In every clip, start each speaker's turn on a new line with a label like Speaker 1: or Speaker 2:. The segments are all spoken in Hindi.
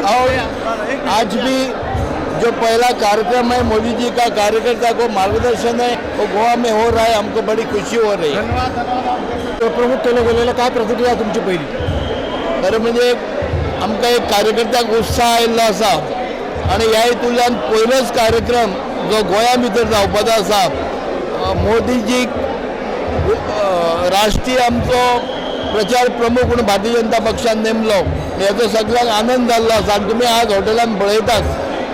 Speaker 1: और आज भी जो पहला कार्यक्रम है मोदी जी का कार्यकर्ता को मार्गदर्शन है वो गोवा में हो रहा है, हमको बड़ी खुशी हो रही है।
Speaker 2: प्रमुख केलं गेलेलं काय प्रतिक्रिया तुमची पहिली?
Speaker 1: खरं म्हणजे आमका एक कार्यकर्त्याक उत्साह आयिल्लो आसा आणि ह्या हेतूंतल्यान पयलोच कार्यक्रम जो गोंया भितर जावपाचो आसा, मोदीजी राष्ट्रीय आमचो प्रचार प्रमुख म्हणून भारतीय जनता पक्षान नेमलो, हेचो सगळ्यांक आनंद जाल्लो आसा। आनी तुमी आज हॉटेलान पळयतात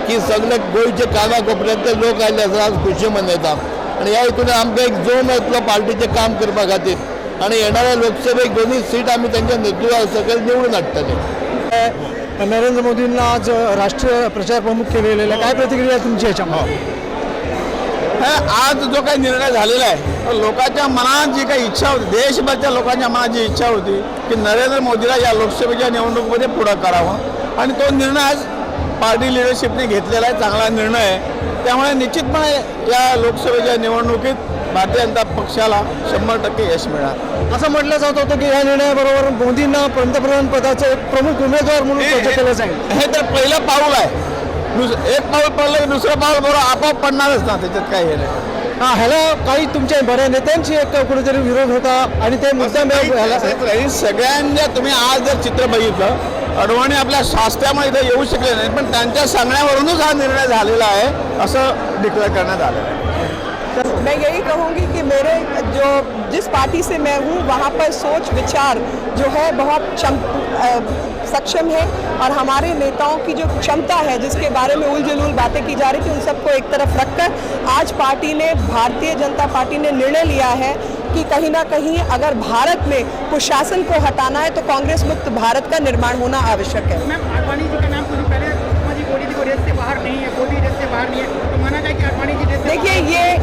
Speaker 1: की सगळे गोंयचे काना कोपऱ्यांतले लोक आयले आसा, आज खुशी मनयता आणि ह्या हेतून आमकां एक जोम येतलो पार्टीचें काम करपा खातीर आणि येणाऱ्या लोकसभेक दोन्ही सीट आमी तांच्या नेतृत्वा सकयल निवडून हाडटले।
Speaker 2: नरेंद्र मोदींना आज राष्ट्रीय प्रचार प्रमुख केलेलं आहे, काय प्रतिक्रिया तुमची याच्यामध्ये?
Speaker 3: आज जो काही निर्णय झालेला आहे, लोकांच्या मनात जी काही इच्छा होती, देशभरच्या लोकांच्या मनात जी इच्छा होती की नरेंद्र मोदीला या लोकसभेच्या निवडणुकीमध्ये पुढं करावं आणि तो निर्णय आज पार्टी लिडरशिपने घेतलेला आहे, चांगला निर्णय आहे। त्यामुळे निश्चितपणे या लोकसभेच्या निवडणुकीत भारतीय जनता पक्षाला 100% यश मिळणार
Speaker 2: असं म्हटलं जात होतं की या निर्णयाबरोबर मोदींना पंतप्रधान पदाचे प्रमुख उमेदवार म्हणून सज्ज केलं जाईल।
Speaker 3: हे तर पहिलं पाऊल आहे, एक पाऊल पडलं की दुसरं पाऊल बरोबर आपोआप पडणारच ना, त्याच्यात काही हे नाही।
Speaker 2: ह्याला काही तुमच्या बऱ्या नेत्यांची एक कुठेतरी विरोध होता आणि ते मुद्दाम
Speaker 3: सगळ्यांच्या तुम्ही आज जर चित्र बघितलं, अडवाणी आपल्या स्वास्थ्यामध्ये इथं येऊ शकले नाही, पण त्यांच्या सांगण्यावरूनच हा निर्णय झालेला आहे असं डिक्लेअर करण्यात आलेलं आहे।
Speaker 4: मैं यही कहूँगी कि मेरे जो जिस पार्टी से मैं हूँ वहाँ पर सोच विचार जो है बहुत सक्षम है और हमारे नेताओं की जो क्षमता है जिसके बारे में उलझुल बातें की जा रही थी उन सबको एक तरफ रखकर आज पार्टी ने भारतीय जनता पार्टी ने निर्णय लिया है कि कहीं ना कहीं अगर भारत में कुशासन को हटाना है तो कांग्रेस मुक्त भारत का निर्माण होना आवश्यक है।
Speaker 5: मैम आडवाणी जी का नाम कुछ पहले मोदी रेस से बाहर नहीं है, मोदी रेस से बाहर नहीं है, तो माना जाए कि आडवाणी जी रेस।
Speaker 4: देखिए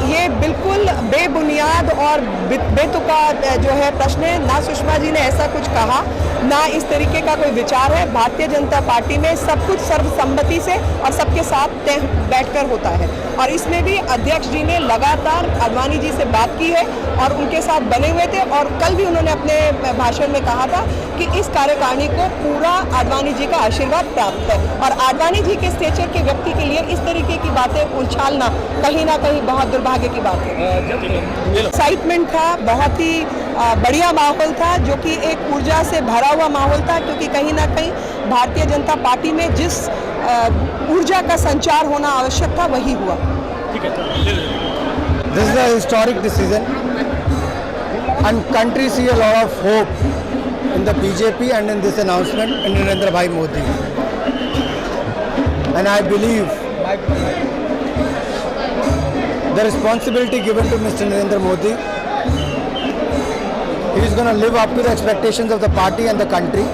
Speaker 4: ये बिल्कुल बेबुनियाद और बेतुका जो है प्रश्न है। ना सुषमा जी ने ऐसा कुछ कहा, ना इस तरीके का कोई विचार है। भारतीय जनता पार्टी में सब कुछ सर्वसम्मति से और सबके साथ तय बैठकर होता है और इसमें भी अध्यक्ष जी ने लगातार आडवाणी जी से बात की है और उनके साथ बने हुए थे और कल भी उन्होंने अपने भाषण में कहा था कि इस कार्यकारिणी को पूरा आडवाणी जी का आशीर्वाद प्राप्त है और आडवाणी जी के स्टेचर के व्यक्ति के लिए इस तरीके की बातें उछालना कहीं ना कहीं बहुत दुर्भाग्य की बात है। एक्साइटमेंट था, बहुत ही बढ़िया माहौल था, जो कि एक ऊर्जा से भरा हुआ माहौल था, क्योंकि कहीं ना कहीं भारतीय जनता पार्टी में जिस ऊर्जा का संचार होना आवश्यक था वही हुआ।
Speaker 2: This is a historic decision and country see a lot of hope in the BJP and in this announcement in Narendra Bhai Modi, and I believe the responsibility given to Mr. Narendra Modi, he is going to live up to the expectations of the party and the country.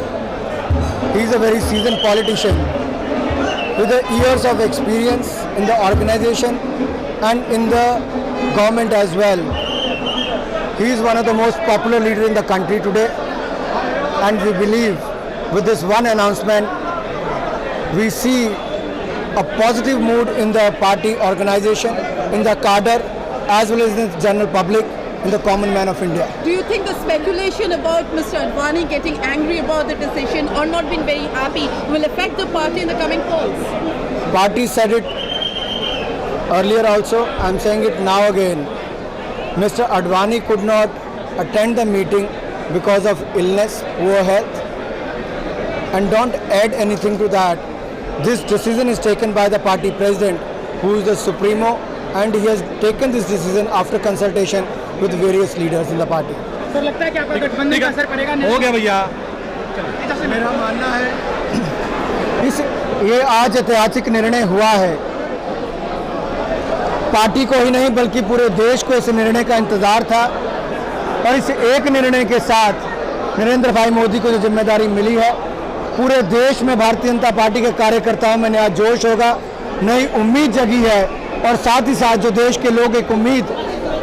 Speaker 2: He is a very seasoned politician with the years of experience in the organization and in the government as well. He is one of the most popular leaders in the country today, and we believe with this one announcement we see a positive mood in the party organization, in the cadre, as well as in the general public, in the common man of India.
Speaker 6: Do you think the speculation about Mr. Advani getting angry about the decision or not being very happy will affect the party in the coming polls?
Speaker 2: Party said it earlier also, I am saying it now again. Mr. Advani could not attend the meeting because of illness, poor health, and don't add anything to that. This decision is taken by the party president, who is the supremo, and he has taken this decision after consultation with various leaders in the party.
Speaker 5: Sir लगता है कि आपका गठबंधन का असर पड़ेगा?
Speaker 2: हो गया भैया। मेरा मानना है ये आज ऐतिहासिक निर्णय हुआ है। पार्टी को ही नहीं बल्कि पूरे देश को इस निर्णय का इंतजार था और इस एक निर्णय के साथ नरेंद्र भाई मोदी को जो जिम्मेदारी मिली है, पूरे देश में भारतीय जनता पार्टी के कार्यकर्ताओं में नया जोश होगा, नई उम्मीद जगी है और साथ ही साथ जो देश के लोग एक उम्मीद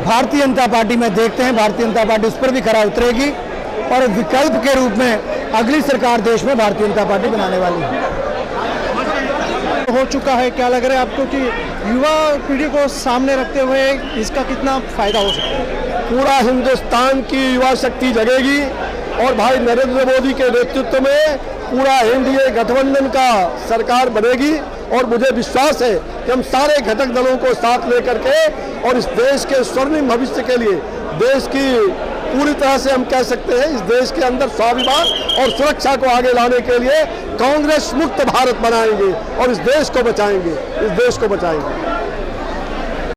Speaker 2: भारतीय जनता पार्टी में देखते हैं, भारतीय जनता पार्टी उस पर भी खरा उतरेगी और विकल्प के रूप में अगली सरकार देश में भारतीय जनता पार्टी बनाने वाली है। हो चुका है, क्या लग रहा है आपको कि युवा पीढ़ी को सामने रखते हुए इसका कितना फायदा हो सकता है?
Speaker 3: पूरा हिंदुस्तान की युवा शक्ति जगेगी और भाई नरेंद्र मोदी के नेतृत्व में
Speaker 2: पूरा एनडीए गठबंधन का सरकार बनेगी और मुझे विश्वास है कि हम सारे घटक दलों को साथ लेकर के और इस देश के स्वर्णिम भविष्य के लिए देश की पूरी तरह से हम कह सकते हैं इस देश के अंदर स्वाभिमान और सुरक्षा को आगे लाने के लिए कांग्रेस मुक्त भारत बनाएंगे और इस देश को बचाएंगे, इस देश को बचाएंगे।